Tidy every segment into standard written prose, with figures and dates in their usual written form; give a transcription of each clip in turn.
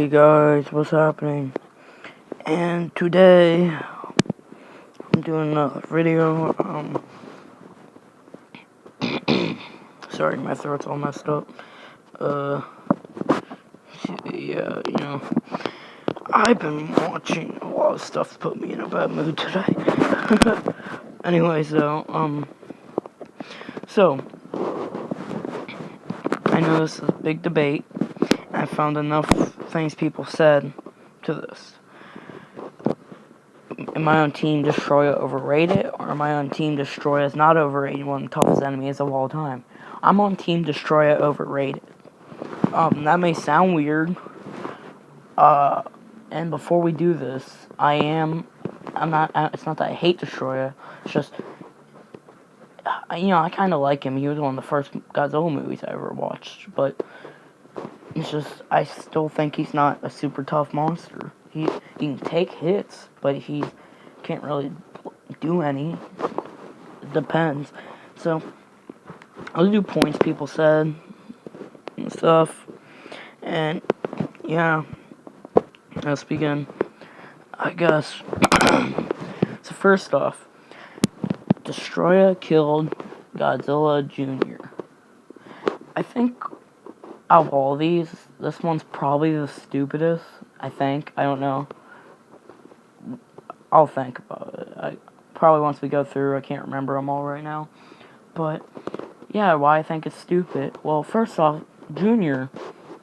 Hey guys, what's happening? And today I'm doing a video. Sorry, my throat's all messed up. Uh, yeah, I've been watching a lot of stuff to put me in a bad mood today. Anyways, though, so I know this is a big debate. I found enough things people said to this. Am I on Team Destroyah overrated, or am I on Team Destroyah is not overrated, one of the toughest enemies of all time? I'm on Team Destroyah overrated. That may sound weird. And before we do this, it's not that I hate Destroyah, it's just, I kind of like him. He was one of the first Godzilla movies I ever watched, but it's just, I still think he's not a super tough monster. He can take hits, but he can't really do any. It depends. So, I'll do points people said and stuff. And, yeah, let's begin. I guess. So, first off, Destroyah killed Godzilla Jr. I think out of all these, this one's probably the stupidest. I think. I don't know. I'll think about it. Probably once we go through, I can't remember them all right now. But, yeah, why I think it's stupid. Well, first off, Junior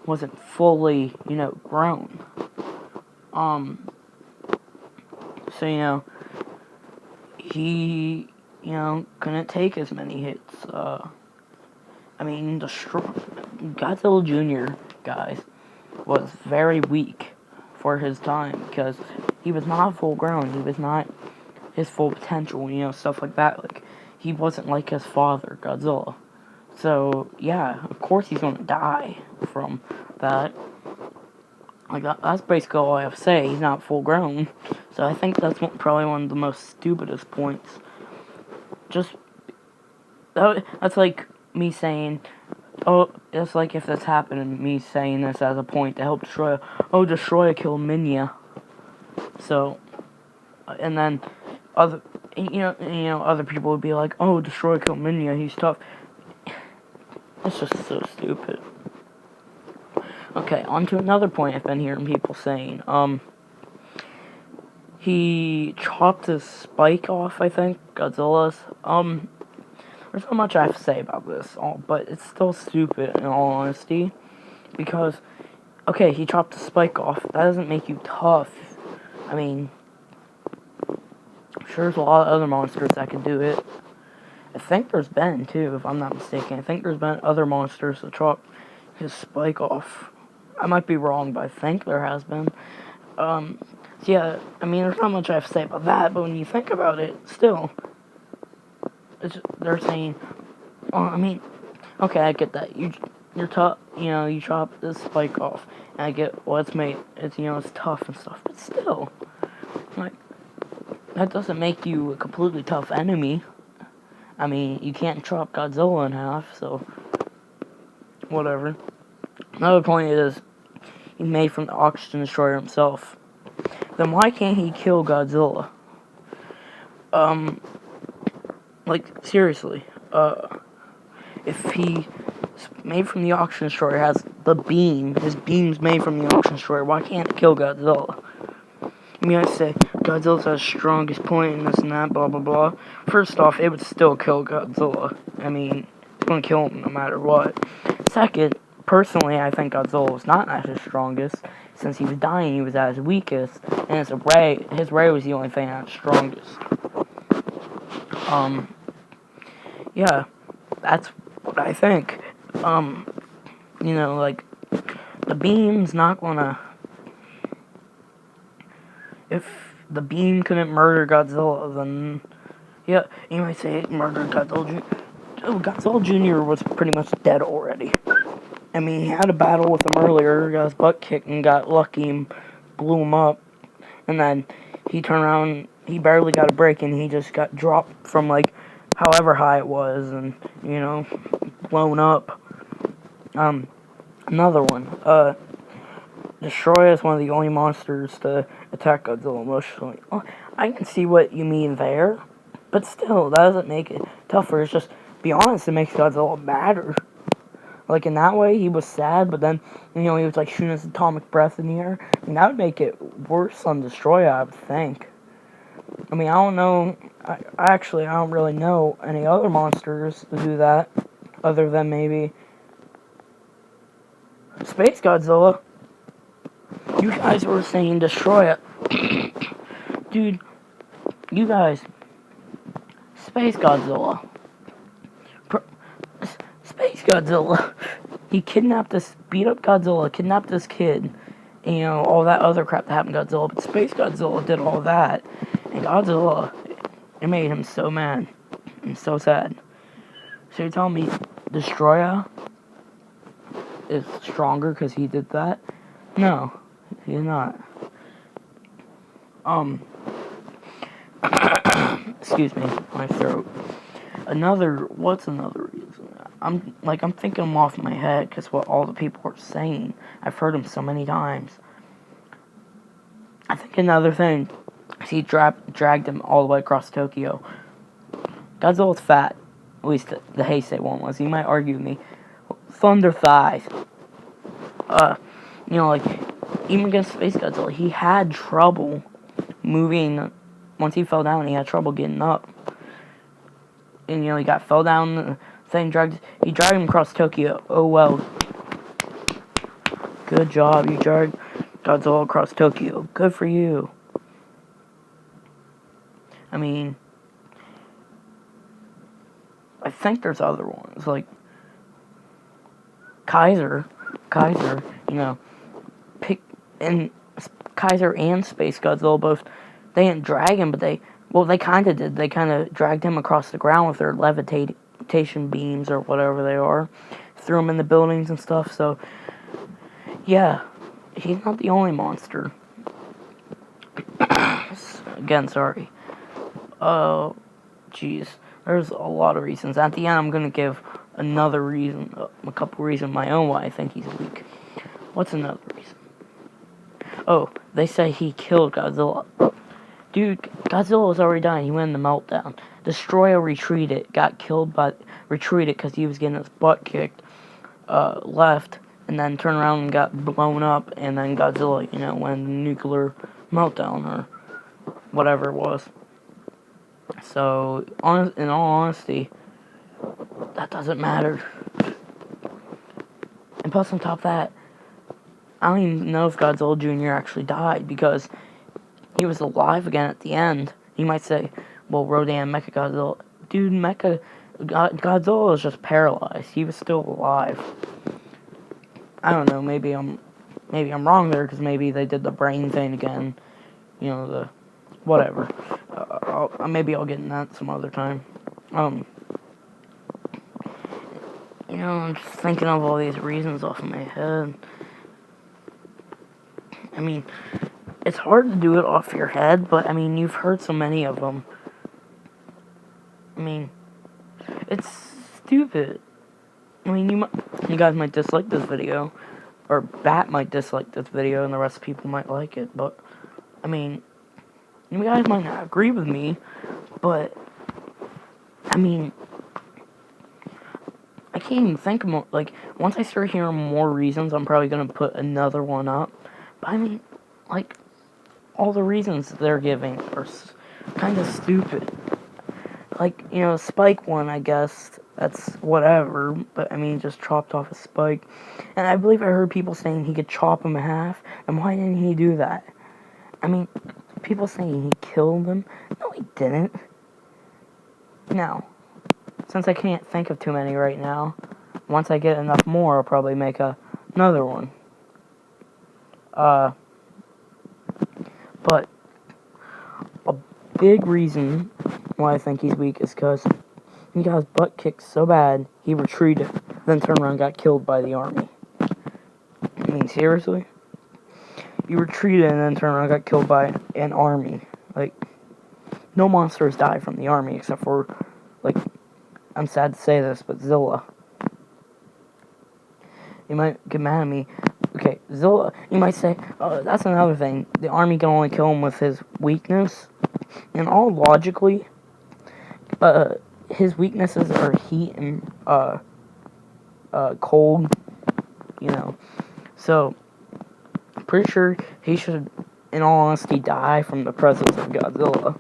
wasn't fully, grown. So, he, couldn't take as many hits. Godzilla Jr., guys, was very weak for his time because he was not full grown. He was not his full potential, stuff like that. Like, he wasn't like his father, Godzilla. So, yeah, of course he's gonna die from that. Like, that's basically all I have to say. He's not full grown. So I think that's probably one of the most stupidest points. That's like me saying, oh, it's like if this happened and me saying this as a point to help Destroyah. Oh, Destroyah killed Minya. So, and then other people would be like, oh, Destroyah killed Minya, he's tough. It's just so stupid. Okay, on to another point I've been hearing people saying. He chopped his spike off, I think, Godzilla's. There's not much I have to say about this, but it's still stupid in all honesty. Because, okay, he chopped the spike off. That doesn't make you tough. I mean, I'm sure there's a lot of other monsters that can do it. I think there's been, too, if I'm not mistaken. I think there's been other monsters that chop his spike off. I might be wrong, but I think there has been. So yeah, I mean, there's not much I have to say about that, but when you think about it, still, they're saying, okay, I get that. You're tough, you chop this spike off, and I get, well, it's tough and stuff, but still, like, that doesn't make you a completely tough enemy. I mean, you can't chop Godzilla in half, so, whatever. Another point is, he's made from the Oxygen Destroyer himself. Then why can't he kill Godzilla? Seriously, if he's made from the Oxygen Destroyer, has the beam, his beam's made from the Oxygen Destroyer, why can't it kill Godzilla? I mean, I say, Godzilla's the strongest point and this and that, blah, blah, blah. First off, it would still kill Godzilla. I mean, it's gonna kill him no matter what. Second, personally, I think Godzilla was not at his strongest. Since he was dying, he was at his weakest, and his ray was the only thing at his strongest. Yeah, that's what I think. The beam's not gonna... If the beam couldn't murder Godzilla, then... Yeah, you might say it murdered Godzilla Jr. Godzilla Jr. was pretty much dead already. I mean, he had a battle with him earlier, got his butt kicked and got lucky and blew him up. And then he turned around, he barely got a break, and he just got dropped from, like, however high it was, and, blown up. Another one. Destroyah is one of the only monsters to attack Godzilla emotionally. Oh, I can see what you mean there, but still, that doesn't make it tougher. It's just, be honest, it makes Godzilla madder. Like, in that way, he was sad, but then, he was, like, shooting his atomic breath in the air. I mean, that would make it worse on Destroyah, I would think. I mean, I don't know. I don't really know any other monsters to do that, other than maybe Space Godzilla. You guys were saying Destroyah. Dude, you guys, Space Godzilla. Space Godzilla. He kidnapped this, beat up Godzilla, kidnapped this kid, and, all that other crap that happened to Godzilla. But Space Godzilla did all that, and Godzilla, it made him so mad and so sad. So you're telling me Destroyah is stronger because he did that? No, he's not. Excuse me, my throat. What's another reason? I'm thinking them off my head because what all the people are saying. I've heard them so many times. I think another thing is he dragged him all the way across Tokyo. Godzilla's fat. At least the Heisei one was. You might argue with me. Thunder thighs. Like, even against Space Godzilla, he had trouble moving. Once he fell down, he had trouble getting up. And, he fell down, the thing he dragged him across Tokyo. Oh, well. Good job, you dragged Godzilla across Tokyo. Good for you. I mean, I think there's other ones, like Kaiser, Kaiser and Space Godzilla both, they didn't drag him, but they kind of did. They kind of dragged him across the ground with their levitation beams or whatever they are, threw him in the buildings and stuff. So, yeah, he's not the only monster. Again, sorry. Jeez. There's a lot of reasons. At the end, I'm going to give another reason, a couple reasons my own why I think he's weak. What's another reason? Oh, they say he killed Godzilla. Dude, Godzilla was already dying. He went in the meltdown. Destroyah retreated because he was getting his butt kicked, left, and then turned around and got blown up, and then Godzilla, went in the nuclear meltdown, or whatever it was. So, in all honesty, that doesn't matter. And plus, on top of that, I don't even know if Godzilla Jr. actually died, because he was alive again at the end. You might say, well, Rodan, Mechagodzilla. Dude, Godzilla was just paralyzed. He was still alive. I don't know, maybe I'm wrong there, because maybe they did the brain thing again. Whatever. Maybe I'll get in that some other time. I'm just thinking of all these reasons off of my head. I mean, it's hard to do it off your head, but, you've heard so many of them. It's stupid. You guys might dislike this video, or Bat might dislike this video, and the rest of people might like it, but, you guys might not agree with me, but, I can't even think of more, once I start hearing more reasons, I'm probably gonna put another one up, but, all the reasons they're giving are kind of stupid. Spike one, I guess, that's whatever, but, just chopped off a spike, and I believe I heard people saying he could chop him in half, and why didn't he do that? People saying he killed him. No, he didn't. Now, since I can't think of too many right now, once I get enough more, I'll probably make another one. But a big reason why I think he's weak is because he got his butt kicked so bad, he retreated, then turned around and got killed by the army. Seriously? He retreated and then turned around and got killed by an army. No monsters die from the army except for, I'm sad to say this, but Zilla. You might get mad at me. Okay, okay, Zilla, you might say, that's another thing. The army can only kill him with his weakness. And all logically, his weaknesses are heat and, cold, you know. So, I'm pretty sure he should, in all honesty, die from the presence of Godzilla.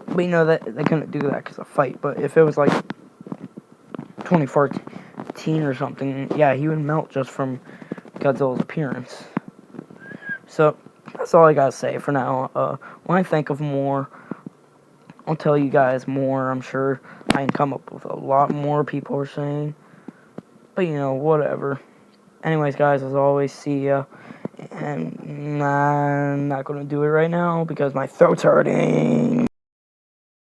But, you know, that they couldn't do that because of fight. But if it was, like, 2014 or something, yeah, he would melt just from Godzilla's appearance. So, that's all I gotta say for now. When I think of more, I'll tell you guys more. I'm sure I can come up with a lot more people are saying. But, you know, whatever. Anyways, guys, as always, see ya. And I'm not gonna do it right now because my throat's hurting.